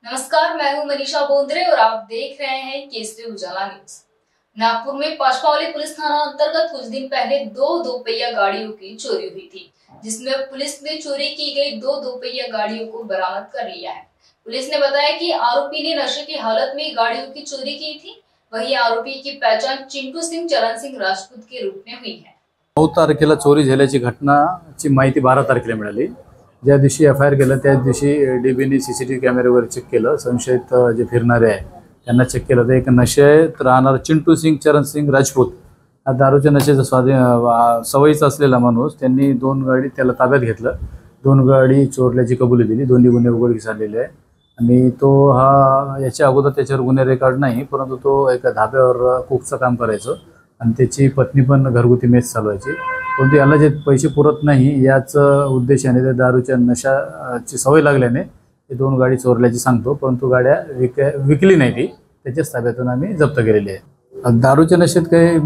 नमस्कार, मैं हूं मनीषा बोंद्रे और आप देख रहे हैं केसरी उजाला न्यूज। नागपुर में पाचपावली पुलिस थाना अंतर्गत कुछ दिन पहले दो दोपहिया गाड़ियों की चोरी हुई थी, जिसमें पुलिस ने चोरी की गई दो दोपहिया गाड़ियों को बरामद कर लिया है। पुलिस ने बताया कि आरोपी ने नशे की हालत में गाड़ियों की चोरी की थी। वहीं आरोपी की पहचान चिंटू सिंह चरण सिंह राजपूत के रूप में हुई है। 9 तारखेला चोरी झाल्याची घटनाची माहिती 12 तारखेला मिळाली। ज्या दिवशी एफआयआर केलं त्या दिवशी डीबीने सीसीटीव्ही कॅमेऱ्यावर चेक केलं। संशयित जे फिरणारे आहे त्यांना चेक केलं तर एक नशेत राहणार चिंटू सिंग चरण सिंग राजपूत हा दारूच्या नशेचा सवयीचा असलेला माणूस, त्यांनी 2 गाडी त्याला ताब्यात घेतलं। 2 गाडी चोरल्याची कबुली दिली। दोन्ही गुन्हे उघडकीस आलेले आहे आणि तो हा याच्या अगोदर त्याच्यावर गुन्हे रेकॉर्ड नाही, परंतु तो एका धाब्यावर कुकचं काम करायचं आणि त्याची पत्नी पण घरगुती मेस चालवायची। परंतु याला जे पैसे पुरत नाही याच उद्देशाने त्या दारूच्या नशाची सवय लागल्याने ते 2 गाडी चोरल्याची सांगतो, परंतु गाड्या विकली नाही ती, त्याच्याच ताब्यातून आम्ही जप्त केलेली आहे। दारूच्या नशेत काही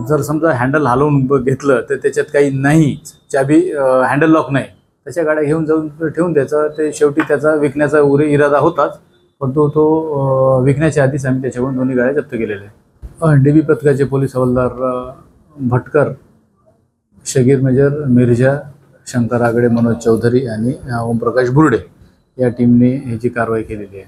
जर समजा हँडल हलवून घेतलं तर त्याच्यात काही नाही, चाबी हँडल लॉक नाही, त्याच्या गाड्या घेऊन जाऊन ठेवून द्यायचं। ते शेवटी त्याचा विकण्याचा इरादा होताच, परंतु तो विकण्याच्या आधीच आम्ही त्याच्याकडून दोन्ही गाड्या जप्त केलेल्या आहे। डीबी पथकाचे पोलीस हवालदार भटकर, शगीर मेजर मिर्झा, शंकर आगडे, मनोज चौधरी आणि ओमप्रकाश बुर्डे या टीमने ह्याची कारवाई केलेली आहे।